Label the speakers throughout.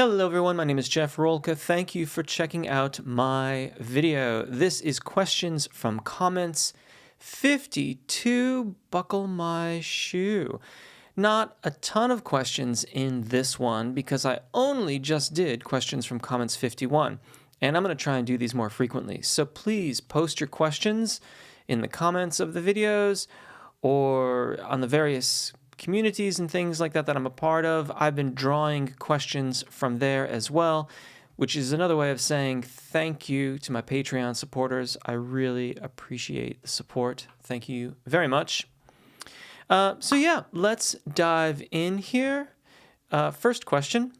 Speaker 1: Hello everyone, my name is Jeff Rolka. Thank you for checking out my video. This is questions from comments 52, buckle my shoe. Not a ton of questions in this one because I only just did questions from comments 51, and I'm going to try and do these more frequently. So please post your questions in the comments of the videos or on the various communities and things like that I'm a part of. I've been drawing questions from there as well, which is another way of saying thank you to my Patreon supporters. I really appreciate the support. Thank you very much. So yeah, let's dive in here. First question.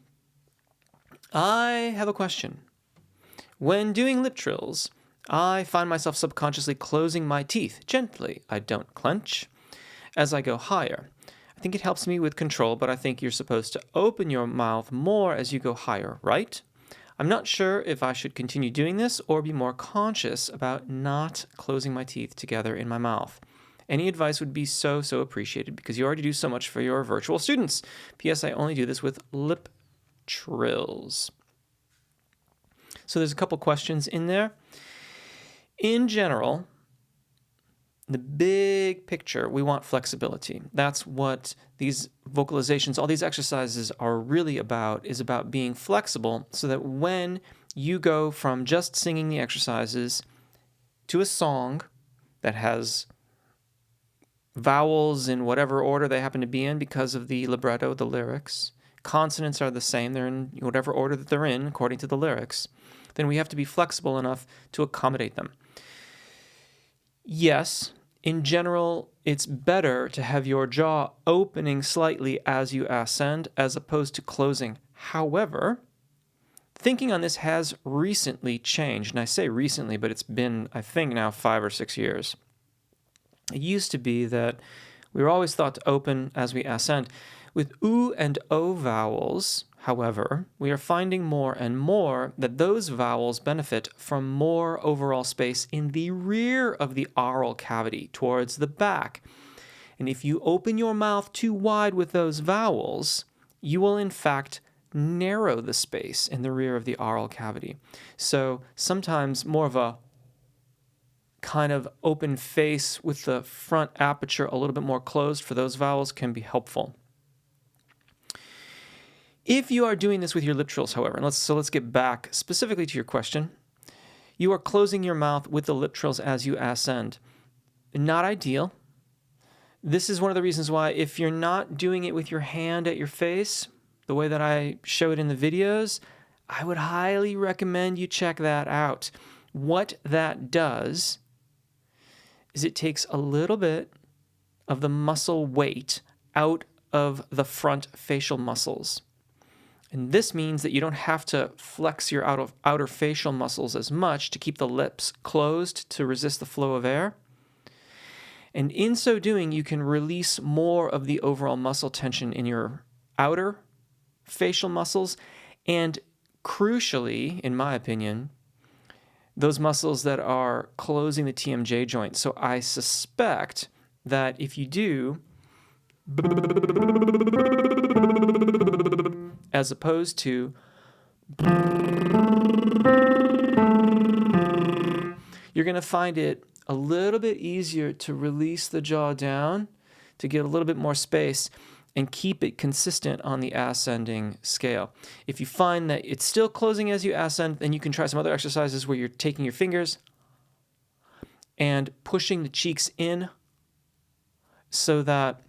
Speaker 1: I have a question. When doing lip trills, I find myself subconsciously closing my teeth gently. I don't clench as I go higher. I think it helps me with control, but I think you're supposed to open your mouth more as you go higher, right? I'm not sure if I should continue doing this or be more conscious about not closing my teeth together in my mouth. Any advice would be so appreciated because you already do so much for your virtual students. P.S. I only do this with lip trills. So there's a couple questions in there. In general, the big picture, we want flexibility. That's what these vocalizations, all these exercises are really about, is about being flexible so that when you go from just singing the exercises to a song that has vowels in whatever order they happen to be in because of the libretto, the lyrics, consonants are the same, they're in whatever order that they're in according to the lyrics, then we have to be flexible enough to accommodate them. Yes, in general, it's better to have your jaw opening slightly as you ascend as opposed to closing. However, thinking on this has recently changed. And I say recently, but it's been, I think, now 5 or 6 years. It used to be that we were always thought to open as we ascend. With oo and o vowels, however, we are finding more and more that those vowels benefit from more overall space in the rear of the oral cavity towards the back. And if you open your mouth too wide with those vowels, you will in fact narrow the space in the rear of the oral cavity. So sometimes more of a kind of open face with the front aperture a little bit more closed for those vowels can be helpful. If you are doing this with your lip trills, however, and let's get back specifically to your question, you are closing your mouth with the lip trills as you ascend. Not ideal. This is one of the reasons why if you're not doing it with your hand at your face, the way that I show it in the videos, I would highly recommend you check that out. What that does is it takes a little bit of the muscle weight out of the front facial muscles. And this means that you don't have to flex your outer facial muscles as much to keep the lips closed to resist the flow of air. And in so doing, you can release more of the overall muscle tension in your outer facial muscles. And crucially, in my opinion, those muscles that are closing the TMJ joint. So I suspect that if you do as opposed to you're going to find it a little bit easier to release the jaw down, to get a little bit more space, and keep it consistent on the ascending scale. If you find that it's still closing as you ascend, then you can try some other exercises where you're taking your fingers and pushing the cheeks in so that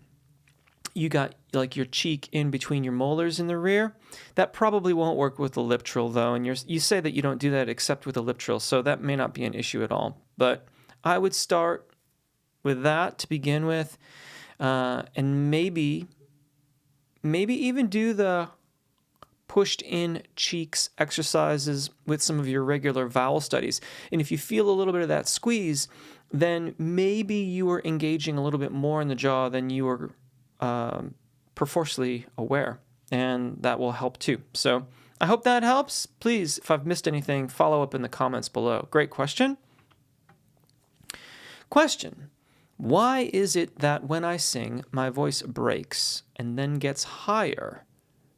Speaker 1: you got like your cheek in between your molars in the rear. That probably won't work with the lip trill though, and you say that you don't do that except with a lip trill, so that may not be an issue at all. But I would start with that to begin with, and maybe even do the pushed in cheeks exercises with some of your regular vowel studies. And if you feel a little bit of that squeeze, then maybe you are engaging a little bit more in the jaw than you were perforcely aware, and that will help too. So I hope that helps. Please, if I've missed anything, follow up in the comments below. Great question. Question. Why is it that when I sing, my voice breaks and then gets higher?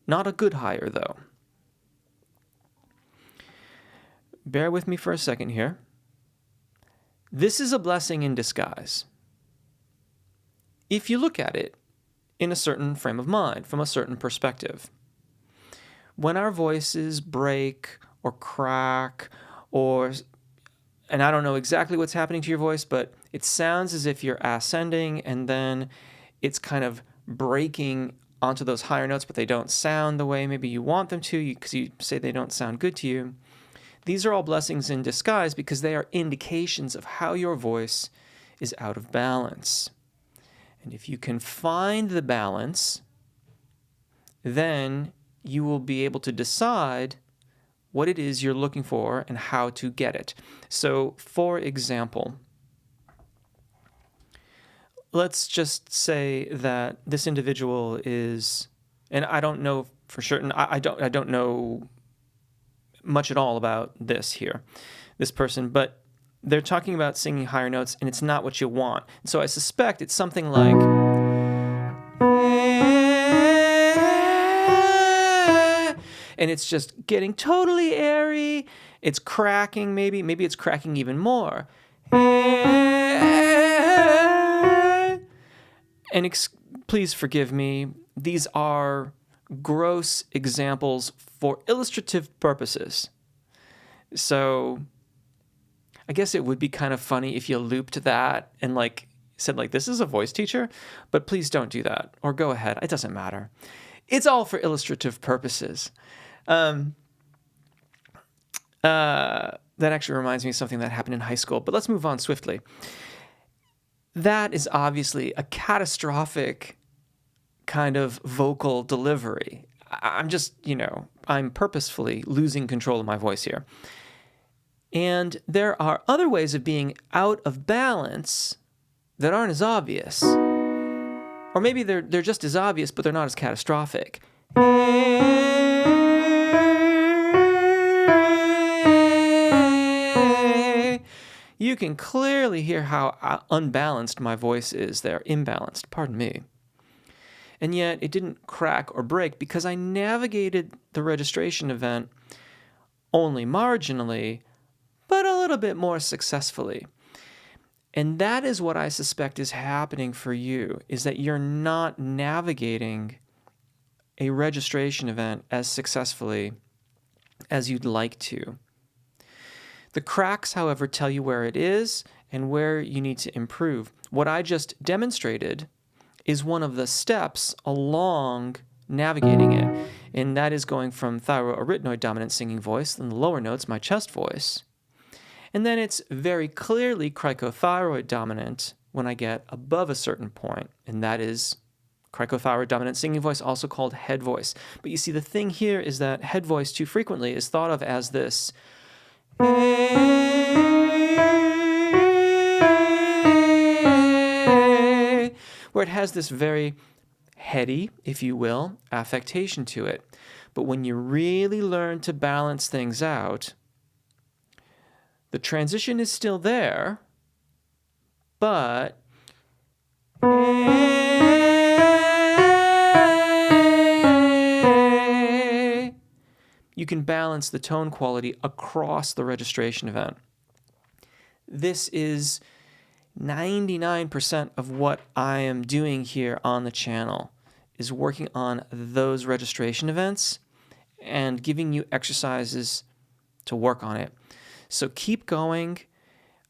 Speaker 1: Not a good higher, though. bear with me for a second here. This is a blessing in disguise. If you look at it in a certain frame of mind, from a certain perspective. When our voices break or crack and I don't know exactly what's happening to your voice, but it sounds as if you're ascending and then it's kind of breaking onto those higher notes, but they don't sound the way maybe you want them to because you say they don't sound good to you. These are all blessings in disguise because they are indications of how your voice is out of balance. And if you can find the balance, then you will be able to decide what it is you're looking for and how to get it. So, for example, let's just say that this individual is, and I don't know for certain, I don't know much at all about this person, but they're talking about singing higher notes, and it's not what you want. So I suspect it's something like, and it's just getting totally airy. It's cracking, maybe it's cracking even more. And please forgive me, these are gross examples for illustrative purposes. So I guess it would be kind of funny if you looped that and said this is a voice teacher, but please don't do that, or go ahead. It doesn't matter. It's all for illustrative purposes. That actually reminds me of something that happened in high school, but let's move on swiftly. That is obviously a catastrophic kind of vocal delivery. I'm purposefully losing control of my voice here. And there are other ways of being out of balance that aren't as obvious. Or maybe they're just as obvious, but they're not as catastrophic. You can clearly hear how unbalanced my voice is there. Imbalanced, pardon me. And yet it didn't crack or break because I navigated the registration event only marginally, but a little bit more successfully. And that is what I suspect is happening for you, is that you're not navigating a registration event as successfully as you'd like to. The cracks, however, tell you where it is and where you need to improve. What I just demonstrated is one of the steps along navigating it, and that is going from thyroarytenoid dominant singing voice, then the lower notes, my chest voice. And then it's very clearly cricothyroid dominant when I get above a certain point, and that is cricothyroid dominant singing voice, also called head voice. But you see, the thing here is that head voice too frequently is thought of as this. Where it has this very heady, if you will, affectation to it. But when you really learn to balance things out, the transition is still there, but you can balance the tone quality across the registration event. This is 99% of what I am doing here on the channel, is working on those registration events and giving you exercises to work on it. So keep going.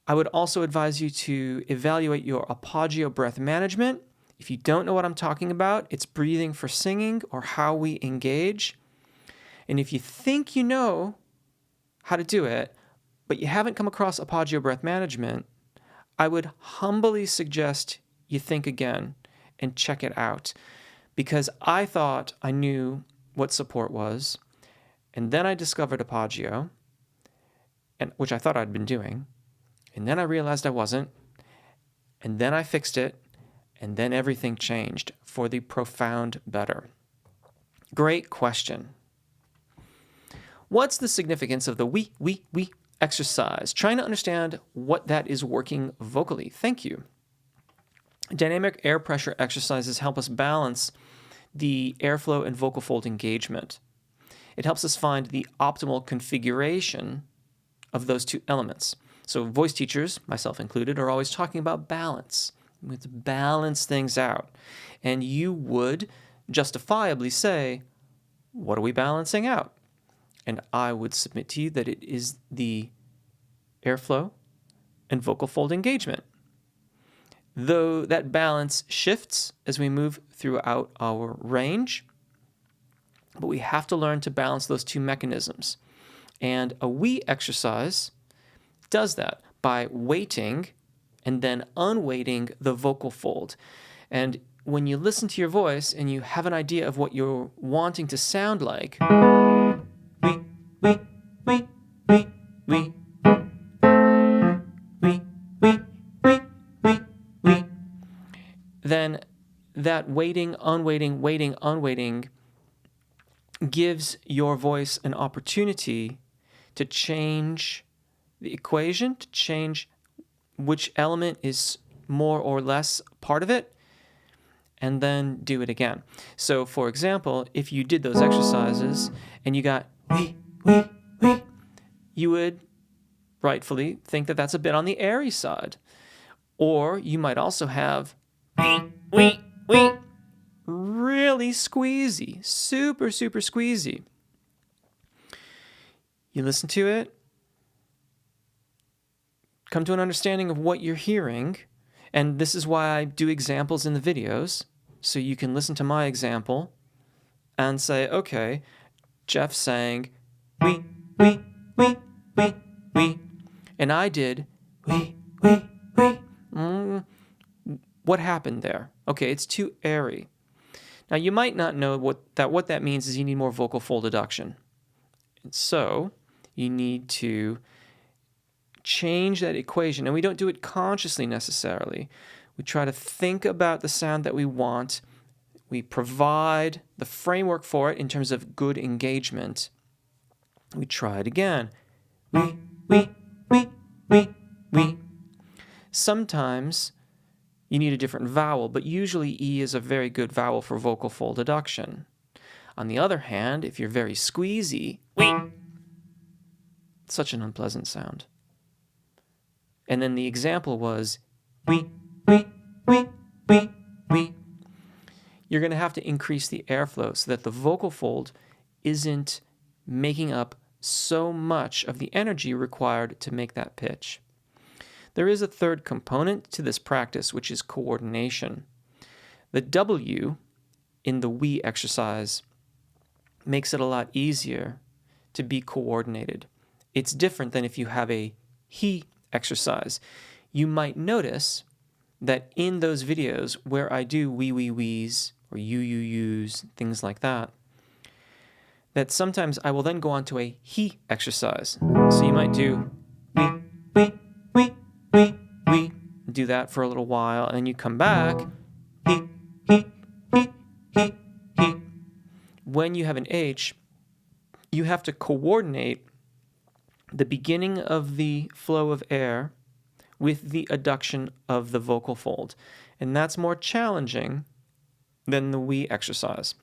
Speaker 1: I would also advise you to evaluate your apagio breath management. If you don't know what I'm talking about, it's breathing for singing or how we engage. And if you think you know how to do it, but you haven't come across apagio breath management, I would humbly suggest you think again and check it out, because I thought I knew what support was, and then I discovered apagio, which I thought I'd been doing, and then I realized I wasn't, and then I fixed it, and then everything changed for the profound better. Great question. What's the significance of the we exercise? Trying to understand what that is working vocally. Thank you. Dynamic air pressure exercises help us balance the airflow and vocal fold engagement. It helps us find the optimal configuration of those two elements. So voice teachers, myself included, are always talking about balance. We have to balance things out. And you would justifiably say, what are we balancing out? And I would submit to you that it is the airflow and vocal fold engagement. Though that balance shifts as we move throughout our range, but we have to learn to balance those two mechanisms. And a we exercise does that by weighting and then unweighting the vocal fold. And when you listen to your voice and you have an idea of what you're wanting to sound like, we, we, we, we, we, then that weighting, unweighting gives your voice an opportunity to change the equation, to change which element is more or less part of it, and then do it again. So, for example, if you did those exercises and you got we, you would rightfully think that that's a bit on the airy side. Or you might also have we, really squeezy, super squeezy. You listen to it, come to an understanding of what you're hearing, and this is why I do examples in the videos, so you can listen to my example and say, okay, Jeff's saying we, and I did we. What happened there? Okay, it's too airy. Now, you might not know what that means is you need more vocal fold deduction. And so you need to change that equation. And we don't do it consciously necessarily. We try to think about the sound that we want. We provide the framework for it in terms of good engagement. We try it again. We. Sometimes you need a different vowel, but usually E is a very good vowel for vocal fold deduction. On the other hand, if you're very squeezy, such an unpleasant sound. And then the example was we. You're going to have to increase the airflow so that the vocal fold isn't making up so much of the energy required to make that pitch. There is a third component to this practice, which is coordination. The W in the we exercise makes it a lot easier to be coordinated. It's different than if you have a he exercise. You might notice that in those videos where I do we's or you's, things like that, that sometimes I will then go on to a he exercise. So you might do we, do that for a little while, and you come back, he. When you have an H, you have to coordinate the beginning of the flow of air with the adduction of the vocal fold. And that's more challenging than the we exercise.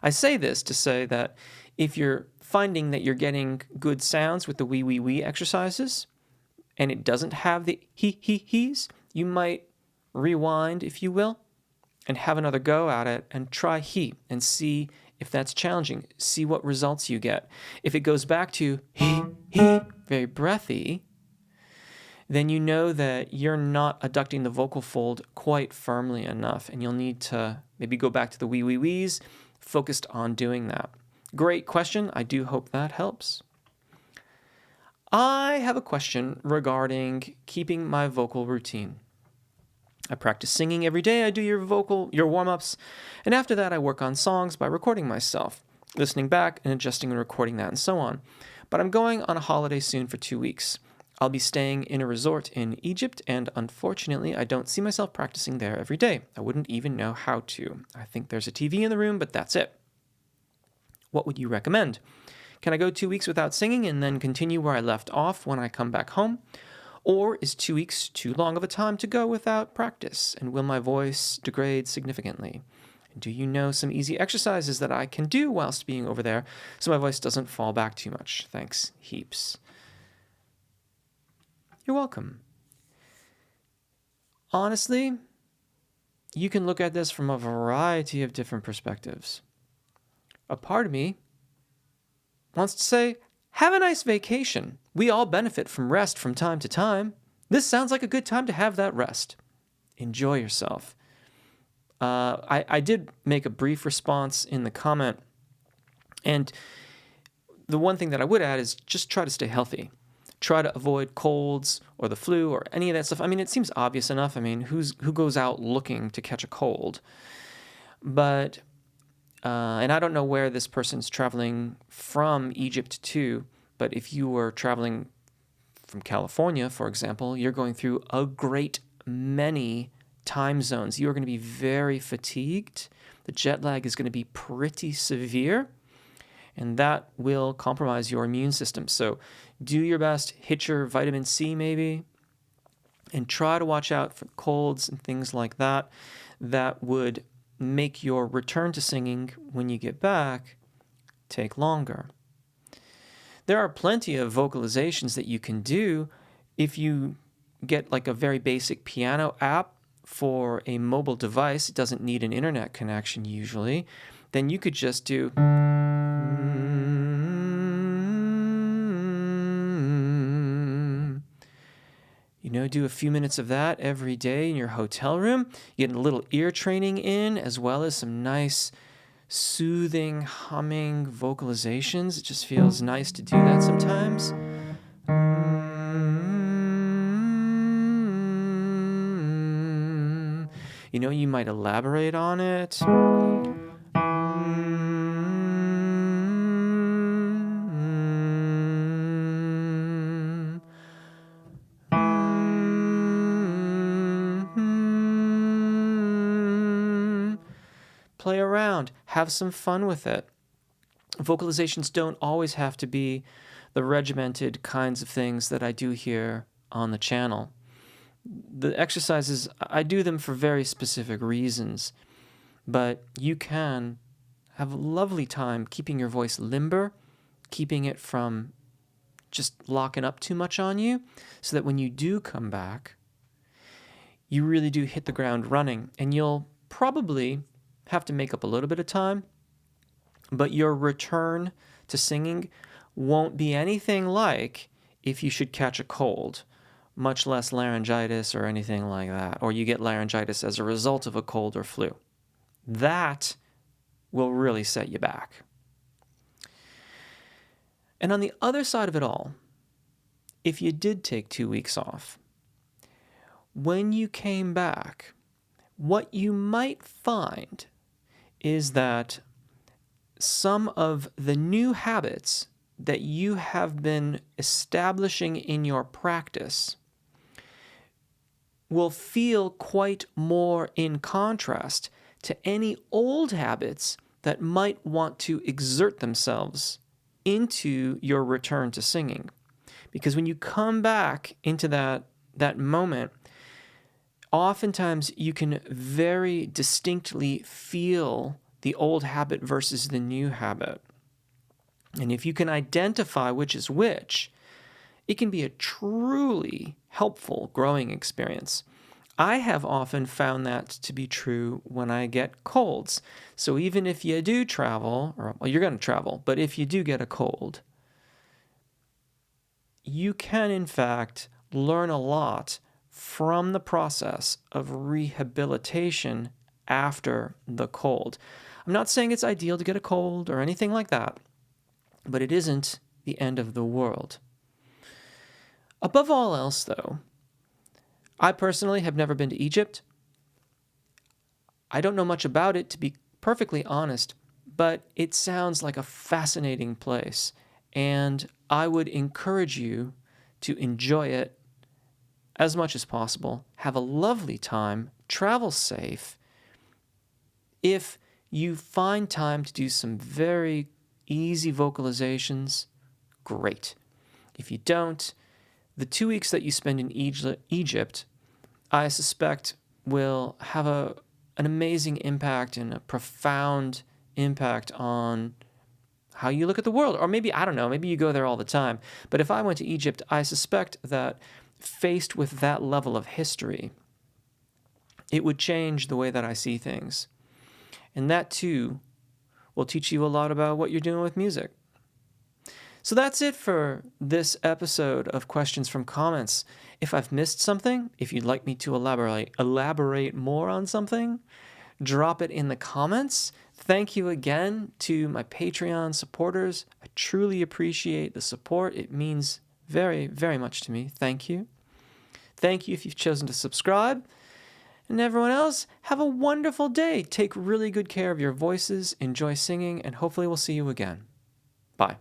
Speaker 1: I say this to say that if you're finding that you're getting good sounds with the we exercises, and it doesn't have the he's, you might rewind, if you will, and have another go at it and try he and see if that's challenging. See what results you get. If it goes back to he, very breathy, then you know that you're not adducting the vocal fold quite firmly enough, and you'll need to maybe go back to the we's, focused on doing that. Great question. I do hope that helps. I have a question regarding keeping my vocal routine. I practice singing every day. I do your warm-ups, and after that I work on songs by recording myself, listening back and adjusting and recording that and so on. But I'm going on a holiday soon for 2 weeks. I'll be staying in a resort in Egypt, and unfortunately I don't see myself practicing there every day. I wouldn't even know how to. I think there's a TV in the room, but that's it. What would you recommend? Can I go 2 weeks without singing and then continue where I left off when I come back home? Or is 2 weeks too long of a time to go without practice? And will my voice degrade significantly? Do you know some easy exercises that I can do whilst being over there so my voice doesn't fall back too much? Thanks, heaps. You're welcome. Honestly, you can look at this from a variety of different perspectives. A part of me wants to say, have a nice vacation. We all benefit from rest from time to time. This sounds like a good time to have that rest. Enjoy yourself. I did make a brief response in the comment, and the one thing that I would add is just try to stay healthy. Try to avoid colds or the flu or any of that stuff. I mean, it seems obvious enough. I mean, who goes out looking to catch a cold? But, and I don't know where this person's traveling from Egypt to, but if you were traveling from California, for example, you're going through a great many time zones. You're going to be very fatigued. The jet lag is going to be pretty severe, and that will compromise your immune system. So do your best, hit your vitamin C maybe, and try to watch out for colds and things like that. That would make your return to singing when you get back take longer. There are plenty of vocalizations that you can do if you get like a very basic piano app for a mobile device. It doesn't need an internet connection usually. Then you could just do do a few minutes of that every day in your hotel room. You get a little ear training in, as well as some nice soothing, humming vocalizations. It just feels nice to do that sometimes. You might elaborate on it. Play around, have some fun with it. Vocalizations don't always have to be the regimented kinds of things that I do here on the channel. The exercises, I do them for very specific reasons, but you can have a lovely time keeping your voice limber, keeping it from just locking up too much on you, so that when you do come back, you really do hit the ground running, and you'll probably have to make up a little bit of time, but your return to singing won't be anything like if you should catch a cold, much less laryngitis or anything like that, or you get laryngitis as a result of a cold or flu. That will really set you back. And on the other side of it all, if you did take 2 weeks off, when you came back, what you might find is that some of the new habits that you have been establishing in your practice will feel quite more in contrast to any old habits that might want to exert themselves into your return to singing. Because when you come back into that moment, oftentimes you can very distinctly feel the old habit versus the new habit. And if you can identify which is which, it can be a truly helpful growing experience. I have often found that to be true when I get colds. So even if you do travel, you're going to travel, but if you do get a cold, you can in fact learn a lot from the process of rehabilitation after the cold. I'm not saying it's ideal to get a cold or anything like that, but it isn't the end of the world. Above all else, though, I personally have never been to Egypt. I don't know much about it, to be perfectly honest, but it sounds like a fascinating place, and I would encourage you to enjoy it as much as possible. Have a lovely time, travel safe. If you find time to do some very easy vocalizations, great. If you don't, the 2 weeks that you spend in Egypt, I suspect will have an amazing impact and a profound impact on how you look at the world. Or maybe, I don't know, maybe you go there all the time. But if I went to Egypt, I suspect that faced with that level of history, it would change the way that I see things. And that too will teach you a lot about what you're doing with music. So that's it for this episode of Questions from Comments. If I've missed something, if you'd like me to elaborate more on something, drop it in the comments. Thank you again to my Patreon supporters. I truly appreciate the support. It means very, very much to me. Thank you. Thank you if you've chosen to subscribe. And everyone else, have a wonderful day. Take really good care of your voices, enjoy singing, and hopefully we'll see you again. Bye.